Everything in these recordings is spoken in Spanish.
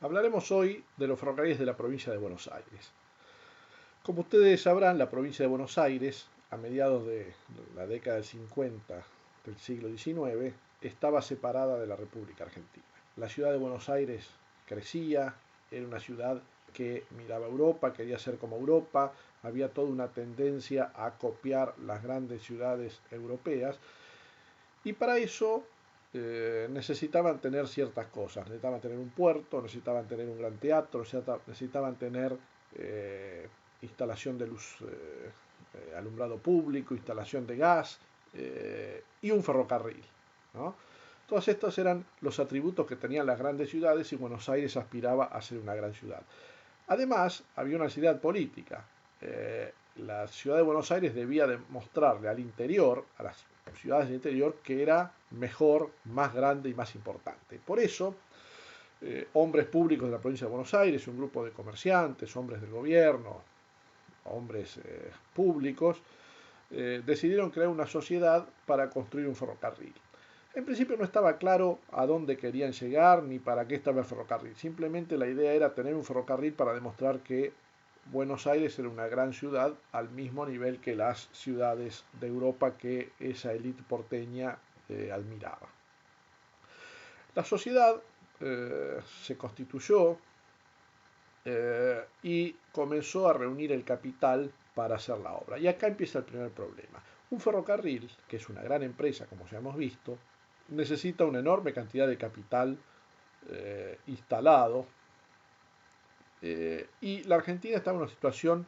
Hablaremos hoy de los ferrocarriles de la provincia de Buenos Aires. Como ustedes sabrán, la provincia de Buenos Aires, a mediados de la década del 50 del siglo XIX, estaba separada de la República Argentina. La ciudad de Buenos Aires crecía, era una ciudad que miraba a Europa, quería ser como Europa, había toda una tendencia a copiar las grandes ciudades europeas y para eso necesitaban tener ciertas cosas, necesitaban tener un puerto, necesitaban tener un gran teatro, necesitaban tener eh, instalación de luz, alumbrado público, instalación de gas y un ferrocarril, ¿no? Todos estos eran los atributos que tenían las grandes ciudades y Buenos Aires aspiraba a ser una gran ciudad. Además, había una necesidad política. La ciudad de Buenos Aires debía demostrarle al interior, a las ciudades del interior, que era mejor, más grande y más importante. Por eso, hombres públicos de la provincia de Buenos Aires, un grupo de comerciantes, hombres del gobierno, hombres públicos, decidieron crear una sociedad para construir un ferrocarril. En principio no estaba claro a dónde querían llegar ni para qué estaba el ferrocarril. Simplemente la idea era tener un ferrocarril para demostrar que Buenos Aires era una gran ciudad al mismo nivel que las ciudades de Europa que esa élite porteña admiraba. La sociedad se constituyó y comenzó a reunir el capital para hacer la obra. Y acá empieza el primer problema. Un ferrocarril, que es una gran empresa, como ya hemos visto, necesita una enorme cantidad de capital instalado y la Argentina estaba en una situación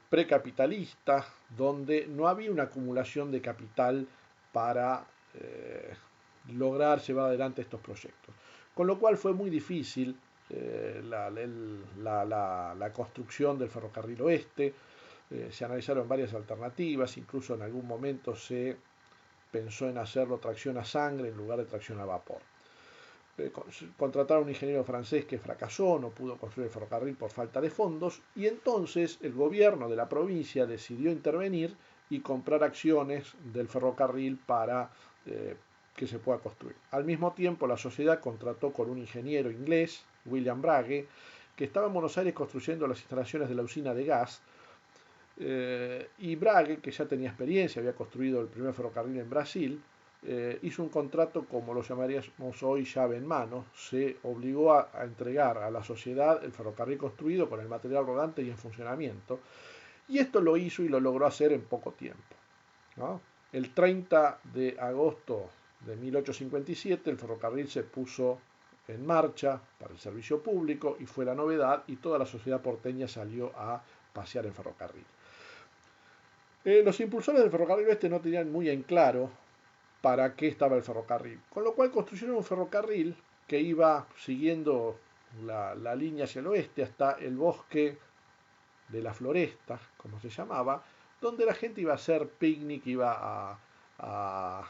precapitalista donde no había una acumulación de capital para lograr llevar adelante estos proyectos. Con lo cual fue muy difícil la construcción del ferrocarril oeste. Se analizaron varias alternativas, incluso en algún momento se pensó en hacerlo tracción a sangre en lugar de tracción a vapor. Contrataron a un ingeniero francés que fracasó, no pudo construir el ferrocarril por falta de fondos, y entonces el gobierno de la provincia decidió intervenir y comprar acciones del ferrocarril para que se pueda construir. Al mismo tiempo, la sociedad contrató con un ingeniero inglés, William Bragge, que estaba en Buenos Aires construyendo las instalaciones de la usina de gas, y Bragge, que ya tenía experiencia, había construido el primer ferrocarril en Brasil, hizo un contrato, como lo llamaríamos hoy, llave en mano. Se obligó a entregar a la sociedad el ferrocarril construido con el material rodante y en funcionamiento. Y esto lo hizo y lo logró hacer en poco tiempo, ¿no? El 30 de agosto de 1857 el ferrocarril se puso en marcha para el servicio público y fue la novedad y toda la sociedad porteña salió a pasear en ferrocarril. Los impulsores del ferrocarril oeste no tenían muy en claro para qué estaba el ferrocarril, con lo cual construyeron un ferrocarril que iba siguiendo la línea hacia el oeste hasta el bosque de la Floresta, como se llamaba, donde la gente iba a hacer picnic, iba a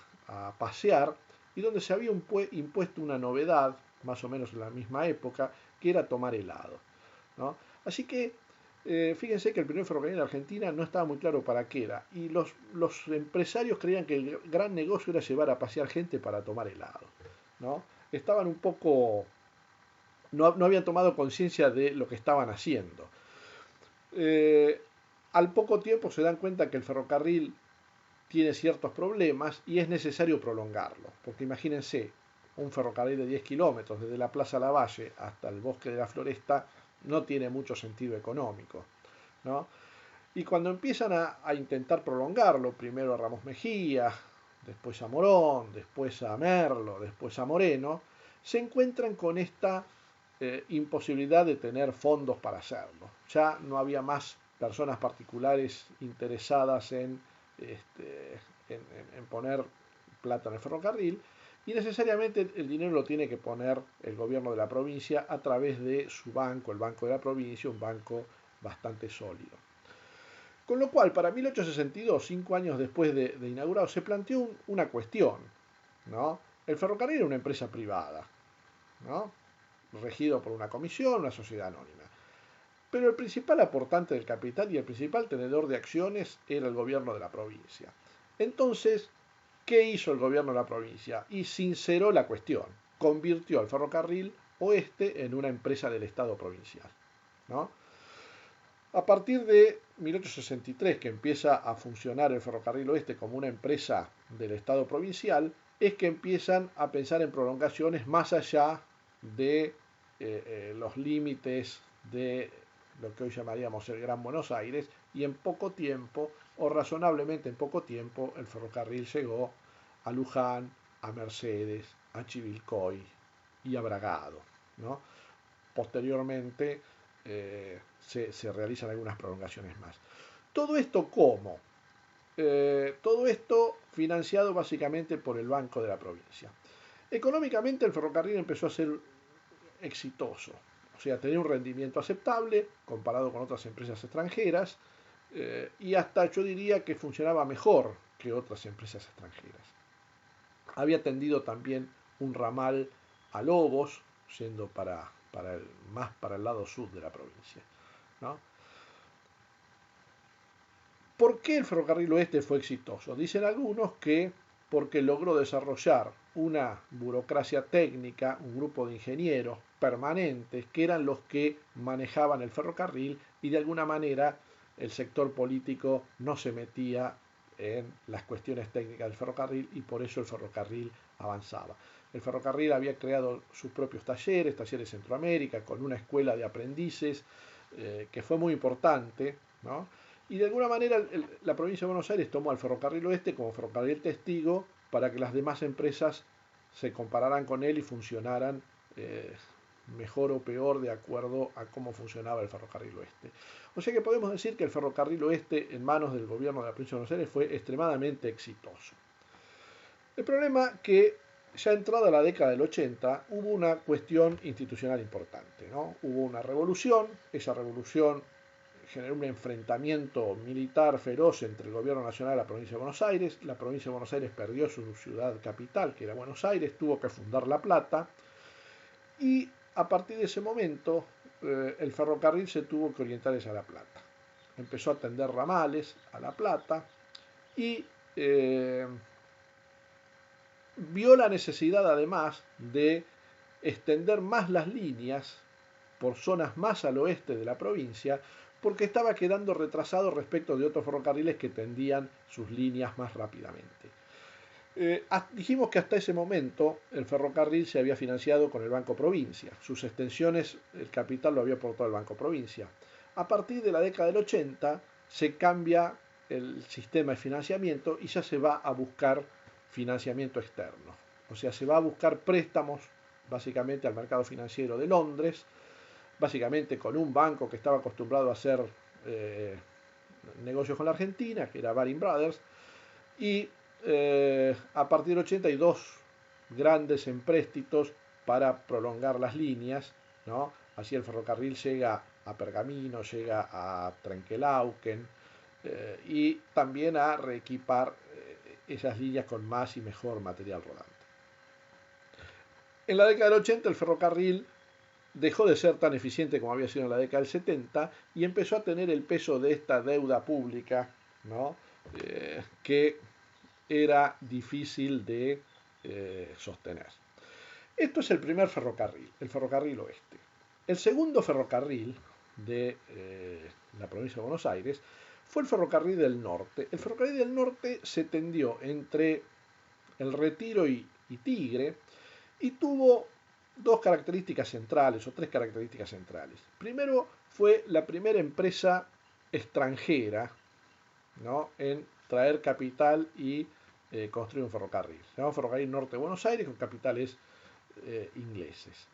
pasear, y donde se había impuesto una novedad, más o menos en la misma época, que era tomar helado, ¿no? Así que fíjense que el primer ferrocarril en Argentina no estaba muy claro para qué era, y los empresarios creían que el gran negocio era llevar a pasear gente para tomar helado, ¿no? Estaban un poco, no habían tomado conciencia de lo que estaban haciendo. Eh, Al poco tiempo se dan cuenta que el ferrocarril tiene ciertos problemas y es necesario prolongarlo, porque imagínense, un ferrocarril de 10 kilómetros desde la Plaza Lavalle hasta el Bosque de la Floresta no tiene mucho sentido económico, ¿no? Y cuando empiezan a intentar prolongarlo, primero a Ramos Mejía, después a Morón, después a Merlo, después a Moreno, se encuentran con esta imposibilidad de tener fondos para hacerlo. Ya no había más personas particulares interesadas en poner plata en el ferrocarril y necesariamente el dinero lo tiene que poner el gobierno de la provincia a través de su banco, el Banco de la Provincia, un banco bastante sólido. Con lo cual, para 1862, 5 años después de inaugurado, se planteó una cuestión, ¿no? El ferrocarril era una empresa privada, ¿no? Regido por una comisión, una sociedad anónima. Pero el principal aportante del capital y el principal tenedor de acciones era el gobierno de la provincia. Entonces, ¿qué hizo el gobierno de la provincia? Y sinceró la cuestión. Convirtió al ferrocarril oeste en una empresa del Estado provincial, ¿no? A partir de 1863, que empieza a funcionar el Ferrocarril Oeste como una empresa del Estado provincial, es que empiezan a pensar en prolongaciones más allá de los límites de lo que hoy llamaríamos el Gran Buenos Aires, y en poco tiempo, o razonablemente en poco tiempo, el ferrocarril llegó a Luján, a Mercedes, a Chivilcoy y a Bragado, ¿no? Posteriormente se realizan algunas prolongaciones más. ¿Todo esto cómo? Todo esto financiado básicamente por el Banco de la Provincia. Económicamente el ferrocarril empezó a ser exitoso, o sea, tenía un rendimiento aceptable comparado con otras empresas extranjeras, y hasta yo diría que funcionaba mejor que otras empresas extranjeras. Había tendido también un ramal a Lobos, yendo más para el lado sur de la provincia, ¿no? ¿Por qué el ferrocarril oeste fue exitoso? Dicen algunos que porque logró desarrollar una burocracia técnica, un grupo de ingenieros permanentes que eran los que manejaban el ferrocarril, y de alguna manera el sector político no se metía en las cuestiones técnicas del ferrocarril, y por eso el ferrocarril avanzaba. El ferrocarril había creado sus propios talleres Centroamérica, con una escuela de aprendices que fue muy importante, ¿no? Y de alguna manera la provincia de Buenos Aires tomó al ferrocarril oeste como ferrocarril testigo para que las demás empresas se compararan con él y funcionaran mejor o peor de acuerdo a cómo funcionaba el ferrocarril oeste. O sea que podemos decir que el ferrocarril oeste en manos del gobierno de la provincia de Buenos Aires fue extremadamente exitoso. El problema que ya entrada la década del 80 hubo una cuestión institucional importante, ¿no? Hubo una revolución, esa revolución generó un enfrentamiento militar feroz entre el gobierno nacional y la provincia de Buenos Aires. La provincia de Buenos Aires perdió su ciudad capital, que era Buenos Aires, tuvo que fundar La Plata, y a partir de ese momento el ferrocarril se tuvo que orientar hacia La Plata. Empezó a tender ramales a La Plata y vio la necesidad además de extender más las líneas por zonas más al oeste de la provincia, porque estaba quedando retrasado respecto de otros ferrocarriles que tendían sus líneas más rápidamente. Dijimos que hasta ese momento el ferrocarril se había financiado con el Banco Provincia. Sus extensiones, el capital lo había aportado el Banco Provincia. A partir de la década del 80 se cambia el sistema de financiamiento y ya se va a buscar financiamiento externo. O sea, se va a buscar préstamos básicamente al mercado financiero de Londres, básicamente con un banco que estaba acostumbrado a hacer negocios con la Argentina, que era Baring Brothers, y a partir del 80 hay dos grandes empréstitos para prolongar las líneas, ¿no? Así el ferrocarril llega a Pergamino, llega a Trenquelauquen, y también a reequipar esas líneas con más y mejor material rodante. En la década del 80 el ferrocarril dejó de ser tan eficiente como había sido en la década del 70 y empezó a tener el peso de esta deuda pública, ¿no? Que era difícil de sostener. Esto es el primer ferrocarril, el ferrocarril oeste. El segundo ferrocarril de la provincia de Buenos Aires fue el ferrocarril del norte. El ferrocarril del norte se tendió entre el Retiro y Tigre, y tuvo dos características centrales, o tres características centrales. Primero, fue la primera empresa extranjera, ¿no?, en traer capital y construir un ferrocarril. Se llama Ferrocarril Norte de Buenos Aires, con capitales ingleses.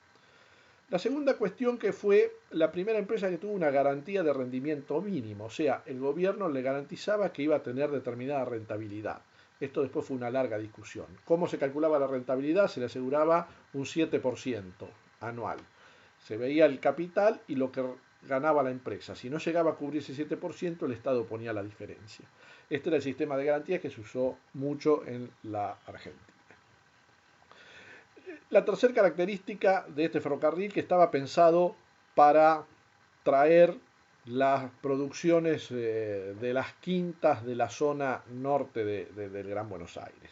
La segunda cuestión, que fue la primera empresa que tuvo una garantía de rendimiento mínimo, o sea, el gobierno le garantizaba que iba a tener determinada rentabilidad. Esto después fue una larga discusión. ¿Cómo se calculaba la rentabilidad? Se le aseguraba un 7% anual. Se veía el capital y lo que ganaba la empresa. Si no llegaba a cubrir ese 7%, el Estado ponía la diferencia. Este era el sistema de garantías que se usó mucho en la Argentina. La tercera característica de este ferrocarril, que estaba pensado para traer las producciones de las quintas de la zona norte del Gran Buenos Aires,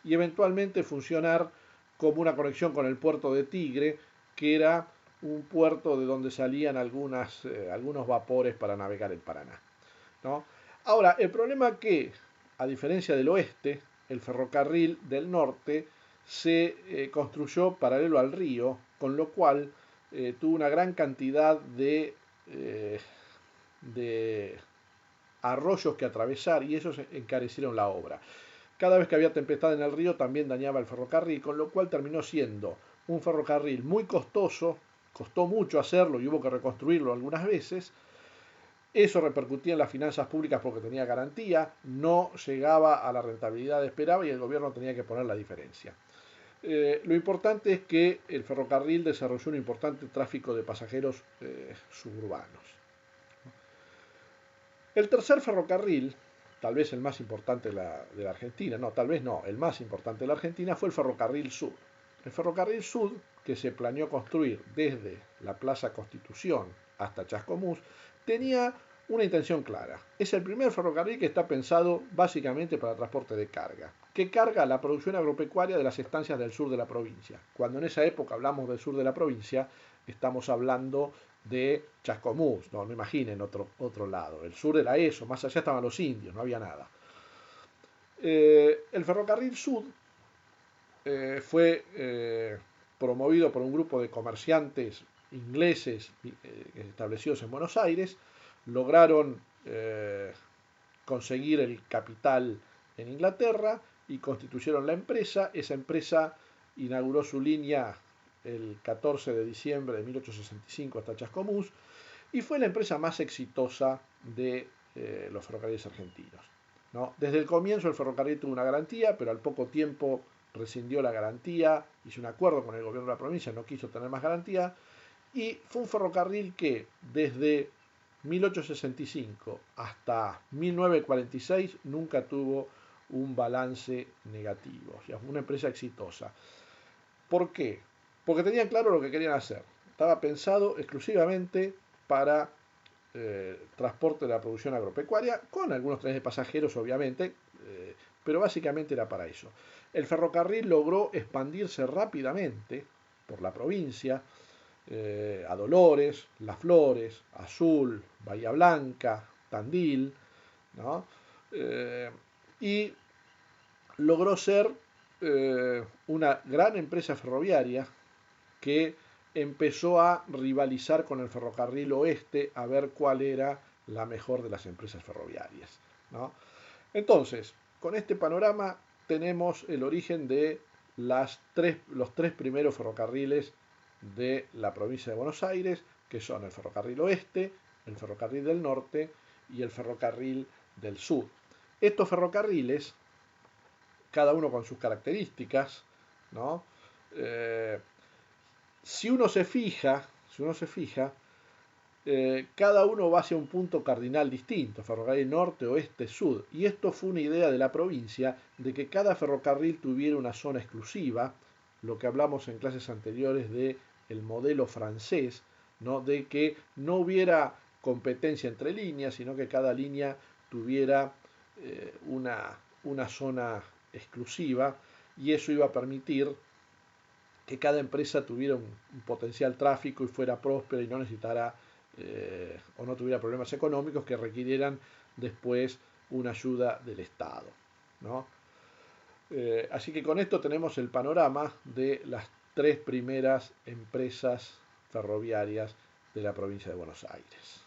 y eventualmente funcionar como una conexión con el puerto de Tigre, que era un puerto de donde salían algunos vapores para navegar el Paraná, ¿no? Ahora, el problema es que, a diferencia del oeste, el ferrocarril del norte se construyó paralelo al río, con lo cual tuvo una gran cantidad de arroyos que atravesar y esos encarecieron la obra. Cada vez que había tempestad en el río también dañaba el ferrocarril, con lo cual terminó siendo un ferrocarril muy costoso, costó mucho hacerlo y hubo que reconstruirlo algunas veces. Eso repercutía en las finanzas públicas porque tenía garantía, no llegaba a la rentabilidad que esperaba y el gobierno tenía que poner la diferencia. Lo importante es que el ferrocarril desarrolló un importante tráfico de pasajeros suburbanos. El tercer ferrocarril, tal vez el más importante de la Argentina, no, tal vez no, el más importante de la Argentina fue el Ferrocarril Sud. El Ferrocarril Sud, que se planeó construir desde la Plaza Constitución hasta Chascomús, tenía una intención clara. Es el primer ferrocarril que está pensado básicamente para transporte de carga, que carga la producción agropecuaria de las estancias del sur de la provincia. Cuando en esa época hablamos del sur de la provincia, estamos hablando de Chascomús, no imaginen otro lado. El sur era eso, más allá estaban los indios, no había nada. El ferrocarril Sud fue promovido por un grupo de comerciantes ingleses establecidos en Buenos Aires, lograron conseguir el capital en Inglaterra y constituyeron la empresa. Esa empresa inauguró su línea el 14 de diciembre de 1865 hasta Chascomús y fue la empresa más exitosa de los ferrocarriles argentinos, ¿no? Desde el comienzo el ferrocarril tuvo una garantía, pero al poco tiempo rescindió la garantía, hizo un acuerdo con el gobierno de la provincia, no quiso tener más garantía, y fue un ferrocarril que desde 1865 hasta 1946 nunca tuvo un balance negativo, o sea, fue una empresa exitosa. ¿Por qué? Porque tenían claro lo que querían hacer. Estaba pensado exclusivamente para transporte de la producción agropecuaria, con algunos trenes de pasajeros obviamente, pero básicamente era para eso. El ferrocarril logró expandirse rápidamente por la provincia, a Dolores, Las Flores, Azul, Bahía Blanca, Tandil, ¿no? Y logró ser una gran empresa ferroviaria que empezó a rivalizar con el ferrocarril oeste a ver cuál era la mejor de las empresas ferroviarias, ¿no? Entonces, con este panorama tenemos el origen de los tres primeros ferrocarriles de la provincia de Buenos Aires, que son el ferrocarril oeste, el ferrocarril del norte y el ferrocarril del sur. Estos ferrocarriles, cada uno con sus características, ¿no? Si uno se fija, cada uno va hacia un punto cardinal distinto, ferrocarril norte, oeste, sur. Y esto fue una idea de la provincia de que cada ferrocarril tuviera una zona exclusiva, lo que hablamos en clases anteriores de el modelo francés, ¿no? De que no hubiera competencia entre líneas, sino que cada línea tuviera una zona exclusiva y eso iba a permitir que cada empresa tuviera un potencial tráfico y fuera próspera y no necesitara o no tuviera problemas económicos que requirieran después una ayuda del Estado, ¿no? Así que con esto tenemos el panorama de las tres primeras empresas ferroviarias de la provincia de Buenos Aires.